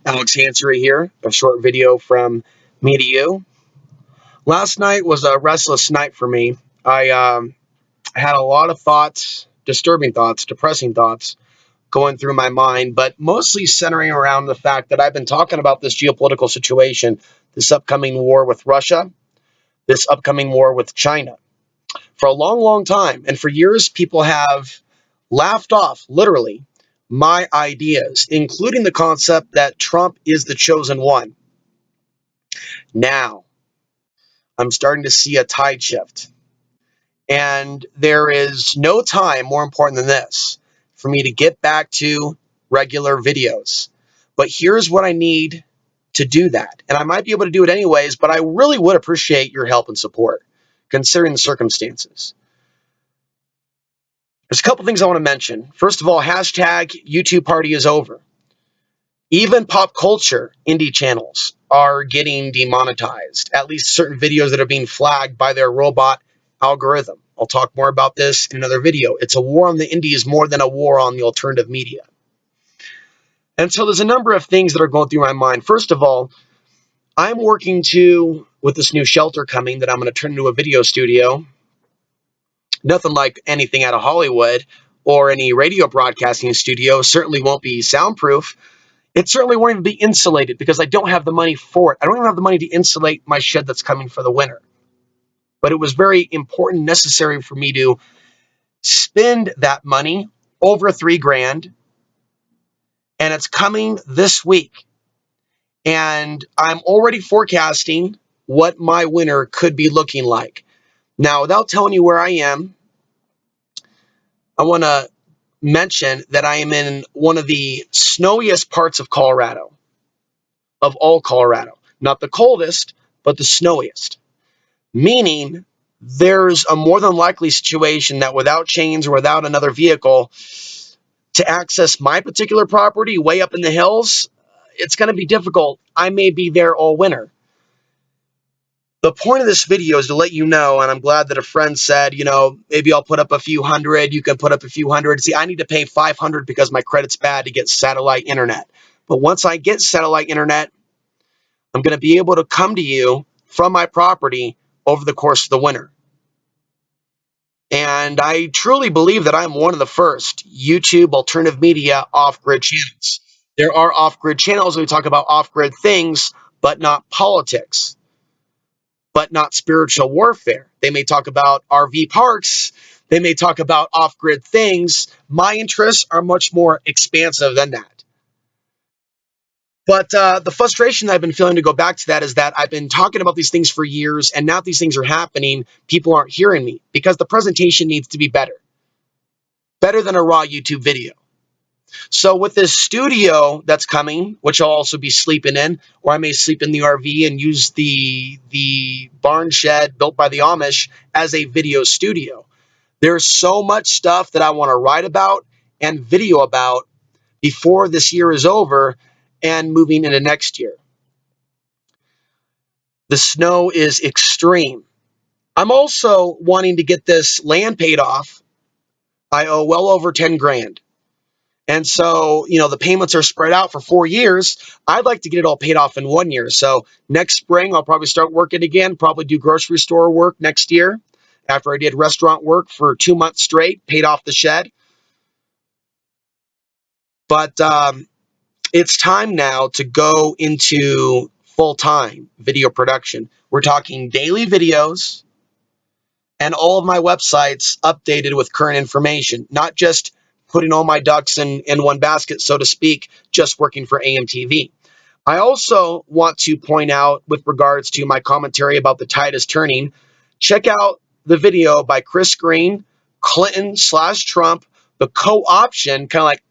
Alex Hansery here, a short video from me to you. Last night was a restless night for me. I had a lot of thoughts, disturbing thoughts, depressing thoughts going through my mind, but mostly centering around the fact that I've been talking about this geopolitical situation, this upcoming war with Russia, this upcoming war with China for a long, long time. And for years, people have laughed off, literally, my ideas, including the concept that Trump is the chosen one. Now, I'm starting to see a tide shift. And there is no time more important than this for me to get back to regular videos. But here's what I need to do that. And I might be able to do it anyways, but I really would appreciate your help and support, considering the circumstances. There's a couple things I want to mention. First of all, hashtag YouTube party is over. Even pop culture indie channels are getting demonetized, at least certain videos that are being flagged by their robot algorithm. I'll talk more about this in another video. It's a war on the indies more than a war on the alternative media. And so there's a number of things that are going through my mind. First of all, I'm working with this new shelter coming that I'm going to turn into a video studio. Nothing like anything out of Hollywood or any radio broadcasting studio. Certainly won't be soundproof. It certainly won't even be insulated because I don't have the money for it. I don't even have the money to insulate my shed that's coming for the winter. But it was very important, necessary for me to spend that money, over $3,000, and it's coming this week. And I'm already forecasting what my winter could be looking like. Now, without telling you where I am, I want to mention that I am in one of the snowiest parts of Colorado, of all Colorado. Not the coldest, but the snowiest. Meaning there's a more than likely situation that without chains or without another vehicle to access my particular property way up in the hills, it's going to be difficult. I may be there all winter. The point of this video is to let you know, and I'm glad that a friend said, maybe I'll put up a few hundred, you can put up a few hundred. See, I need to pay 500 because my credit's bad to get satellite internet. But once I get satellite internet, I'm going to be able to come to you from my property over the course of the winter. And I truly believe that I'm one of the first YouTube alternative media off-grid channels. There are off-grid channels. We talk about off-grid things, but not politics, but not spiritual warfare. They may talk about RV parks. They may talk about off-grid things. My interests are much more expansive than that. But the frustration that I've been feeling, to go back to that, is that I've been talking about these things for years, and now these things are happening. People aren't hearing me because the presentation needs to be better than a raw YouTube video. So with this studio that's coming, which I'll also be sleeping in, or I may sleep in the RV and use the barn shed built by the Amish as a video studio. There's so much stuff that I want to write about and video about before this year is over and moving into next year. The snow is extreme. I'm also wanting to get this land paid off. I owe well over 10 grand. And so, the payments are spread out for 4 years. I'd like to get it all paid off in 1 year. So next spring, I'll probably start working again, probably do grocery store work next year after I did restaurant work for 2 months straight, paid off the shed. But it's time now to go into full-time video production. We're talking daily videos and all of my websites updated with current information, not just putting all my ducks in one basket, so to speak, just working for AMTV. I also want to point out, with regards to my commentary about the tide is turning, check out the video by Chris Green, Clinton/Trump, the co-option, kind of like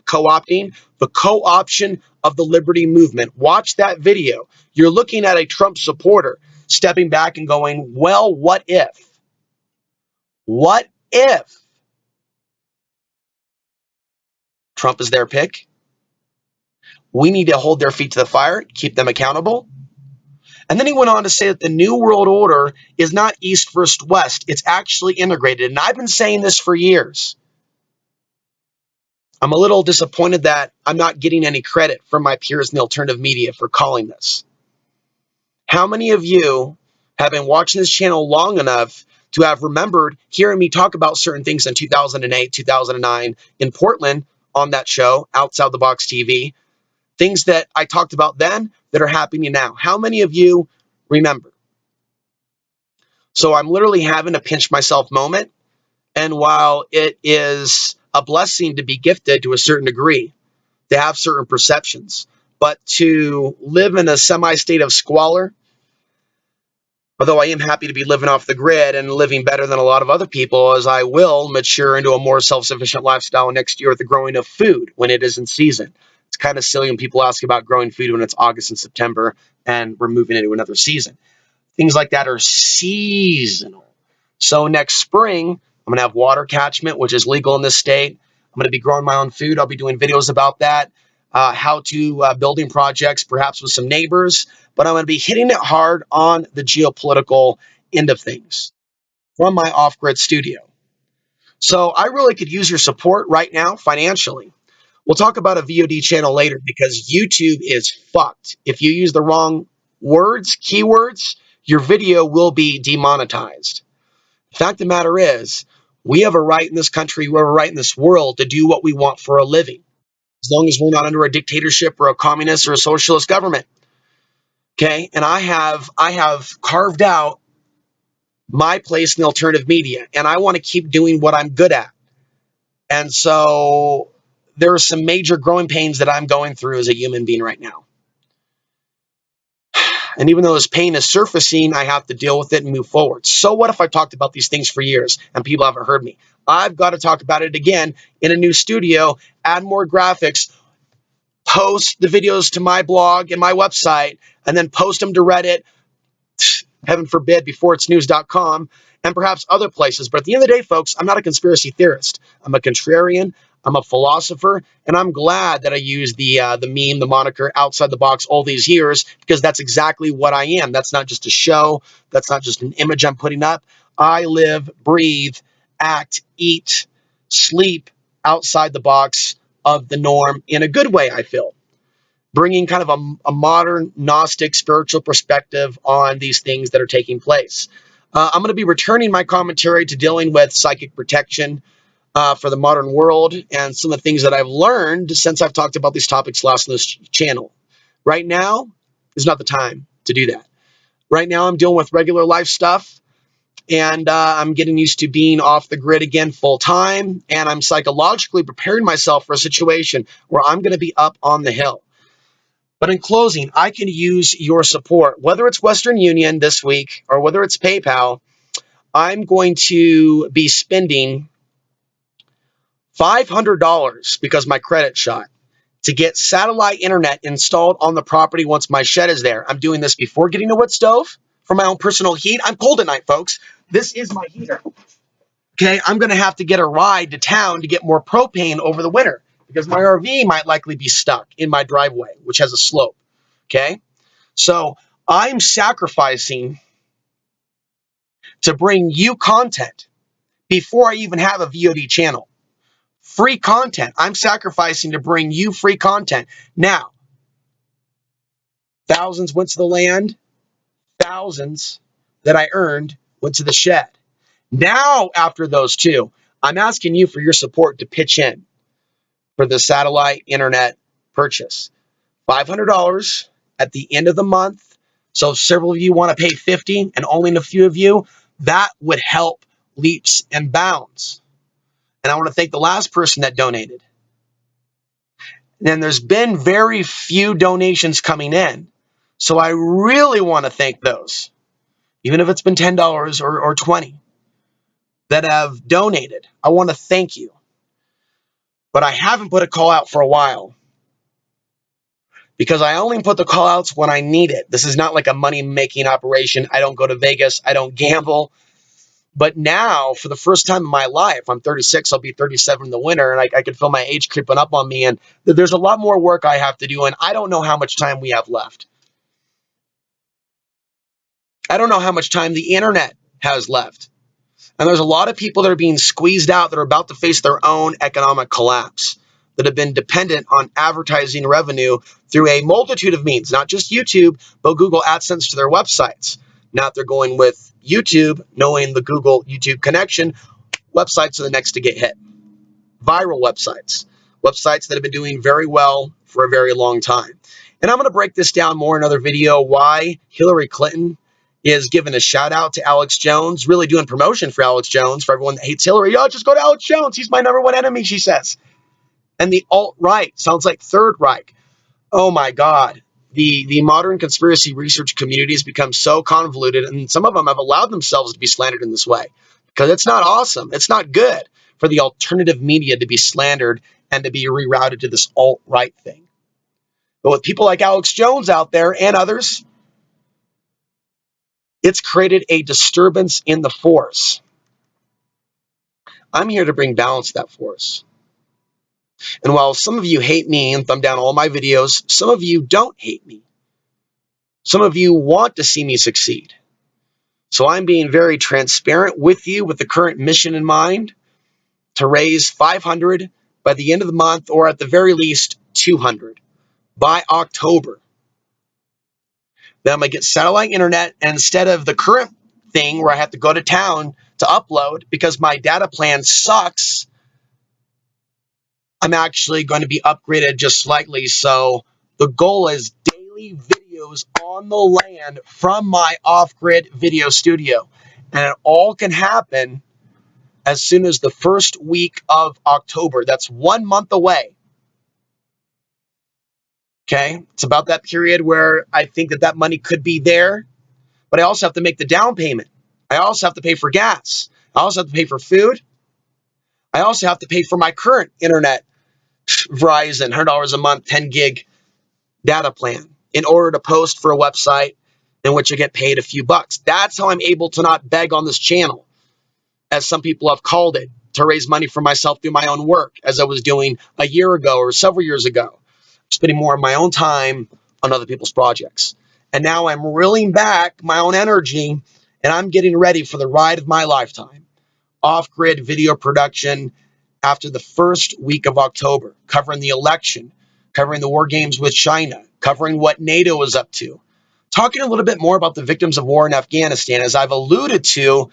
co-opting, the co-option of the liberty movement. Watch that video. You're looking at a Trump supporter stepping back and going, well, what if? What if Trump is their pick? We need to hold their feet to the fire, keep them accountable. And then he went on to say that the New World Order is not East versus West. It's actually integrated. And I've been saying this for years. I'm a little disappointed that I'm not getting any credit from my peers in the alternative media for calling this. How many of you have been watching this channel long enough to have remembered hearing me talk about certain things in 2008, 2009 in Portland on that show, Outside the Box TV, things that I talked about then that are happening now? How many of you remember? So I'm literally having a pinch myself moment. And while it is a blessing to be gifted to a certain degree, to have certain perceptions, but to live in a semi-state of squalor, although I am happy to be living off the grid and living better than a lot of other people, as I will mature into a more self-sufficient lifestyle next year with the growing of food when it is in season. It's kind of silly when people ask about growing food when it's August and September and we're moving into another season. Things like that are seasonal. So next spring, I'm going to have water catchment, which is legal in this state. I'm going to be growing my own food. I'll be doing videos about that, how to building projects, perhaps with some neighbors. But I'm going to be hitting it hard on the geopolitical end of things from my off-grid studio. So I really could use your support right now financially. We'll talk about a VOD channel later because YouTube is fucked. If you use the wrong words, keywords, your video will be demonetized. The fact of the matter is, we have a right in this country, we have a right in this world to do what we want for a living, as long as we're not under a dictatorship or a communist or a socialist government. Okay, and I have carved out my place in the alternative media, and I want to keep doing what I'm good at. And so there are some major growing pains that I'm going through as a human being right now. And even though this pain is surfacing, I have to deal with it and move forward. So what if I talked about these things for years and people haven't heard me? I've got to talk about it again in a new studio, add more graphics, post the videos to my blog and my website, and then post them to Reddit, heaven forbid, before it's news.com, and perhaps other places. But at the end of the day, folks, I'm not a conspiracy theorist. I'm a contrarian. I'm a philosopher, and I'm glad that I used the meme, the moniker outside the box all these years, because that's exactly what I am. That's not just a show. That's not just an image I'm putting up. I live, breathe, act, eat, sleep outside the box of the norm in a good way, I feel, bringing kind of a modern Gnostic spiritual perspective on these things that are taking place. I'm going to be returning my commentary to dealing with psychic protection for the modern world and some of the things that I've learned since I've talked about these topics last on this channel. Right now is not the time to do that. Right now I'm dealing with regular life stuff, and I'm getting used to being off the grid again full time, and I'm psychologically preparing myself for a situation where I'm going to be up on the hill. But in closing, I can use your support, whether it's Western Union this week or whether it's PayPal. I'm going to be spending $500 because my credit shot to get satellite internet installed on the property once my shed is there. I'm doing this before getting a wood stove for my own personal heat. I'm cold at night, folks. This is my heater. Okay, I'm going to have to get a ride to town to get more propane over the winter because my RV might likely be stuck in my driveway, which has a slope. Okay, so I'm sacrificing to bring you content before I even have a VOD channel. Free content. I'm sacrificing to bring you free content. Now, thousands went to the land, thousands that I earned went to the shed. Now, after those two, I'm asking you for your support to pitch in for the satellite internet purchase. $500 at the end of the month. So if several of you want to pay $50 and only a few of you, that would help leaps and bounds. And I want to thank the last person that donated. And there's been very few donations coming in. So I really want to thank those, even if it's been $10 or $20 that have donated. I want to thank you. But I haven't put a call out for a while because I only put the call outs when I need it. This is not like a money-making operation. I don't go to Vegas. I don't gamble. But now, for the first time in my life, I'm 36, I'll be 37 in the winter, and I can feel my age creeping up on me, and there's a lot more work I have to do, and I don't know how much time we have left. I don't know how much time the internet has left. And there's a lot of people that are being squeezed out that are about to face their own economic collapse. that have been dependent on advertising revenue through a multitude of means, not just YouTube, but Google AdSense to their websites. Now they're going with YouTube, knowing the Google YouTube connection, websites are the next to get hit. Viral websites, websites that have been doing very well for a very long time. And I'm going to break this down more in another video, why Hillary Clinton is giving a shout out to Alex Jones, really doing promotion for Alex Jones. For everyone that hates Hillary, oh, just go to Alex Jones. He's my number one enemy, she says. And the alt-right sounds like Third Reich. Oh my God. The modern conspiracy research community has become so convoluted, and some of them have allowed themselves to be slandered in this way because it's not awesome. It's not good for the alternative media to be slandered and to be rerouted to this alt-right thing. But with people like Alex Jones out there and others, it's created a disturbance in the force. I'm here to bring balance to that force. And while some of you hate me and thumb down all my videos, some of you don't hate me. Some of you want to see me succeed. So I'm being very transparent with you with the current mission in mind to raise 500 by the end of the month, or at the very least 200 by October. Then I'm going to get satellite internet, and instead of the current thing where I have to go to town to upload because my data plan sucks, I'm actually going to be upgraded just slightly. So the goal is daily videos on the land from my off-grid video studio. And it all can happen as soon as the first week of October. That's 1 month away. Okay, it's about that period where I think that money could be there, but I also have to make the down payment. I also have to pay for gas. I also have to pay for food. I also have to pay for my current internet, Verizon, $100 a month, 10 gig data plan in order to post for a website in which I get paid a few bucks. That's how I'm able to not beg on this channel, as some people have called it, to raise money for myself through my own work, as I was doing a year ago or several years ago, spending more of my own time on other people's projects. And now I'm reeling back my own energy, and I'm getting ready for the ride of my lifetime. Off-grid video production after the first week of October, covering the election, covering the war games with China, covering what NATO is up to, talking a little bit more about the victims of war in Afghanistan, as I've alluded to,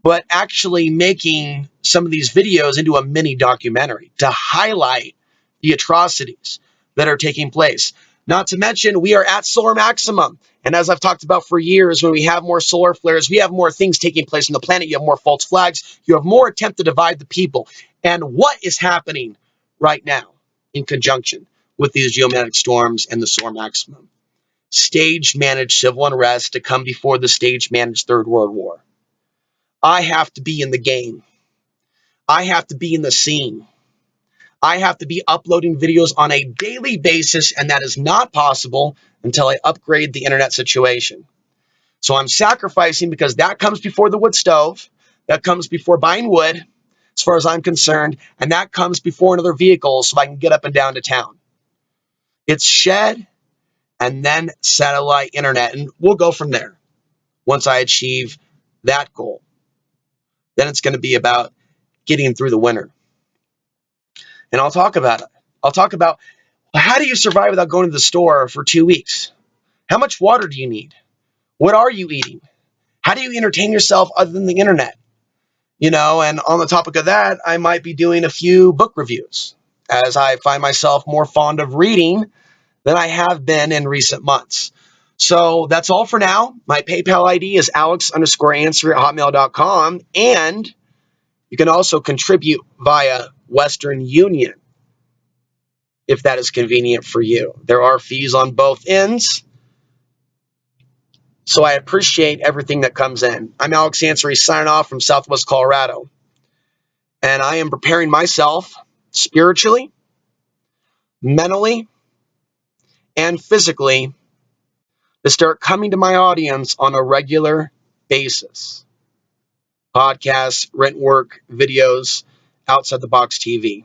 but actually making some of these videos into a mini documentary to highlight the atrocities that are taking place. Not to mention, we are at solar maximum. And as I've talked about for years, when we have more solar flares, we have more things taking place on the planet. You have more false flags. You have more attempt to divide the people. And what is happening right now in conjunction with these geomagnetic storms and the solar maximum? Stage managed civil unrest to come before the stage managed Third World War. I have to be in the game. I have to be in the scene. I have to be uploading videos on a daily basis, and that is not possible until I upgrade the internet situation. So I'm sacrificing, because that comes before the wood stove, that comes before buying wood, as far as I'm concerned, and that comes before another vehicle so I can get up and down to town. It's shed and then satellite internet, and we'll go from there once I achieve that goal. Then it's going to be about getting through the winter. And I'll talk about it. I'll talk about, how do you survive without going to the store for 2 weeks? How much water do you need? What are you eating? How do you entertain yourself other than the internet? You know, and on the topic of that, I might be doing a few book reviews, as I find myself more fond of reading than I have been in recent months. So that's all for now. My PayPal ID is alex_answer@hotmail.com, and you can also contribute via Western Union if that is convenient for you. There are fees on both ends, so I appreciate everything that comes in. I'm Alex Ansary, signing off from Southwest Colorado, and I am preparing myself spiritually, mentally, and physically to start coming to my audience on a regular basis. Podcasts, written work, videos, outside the box TV.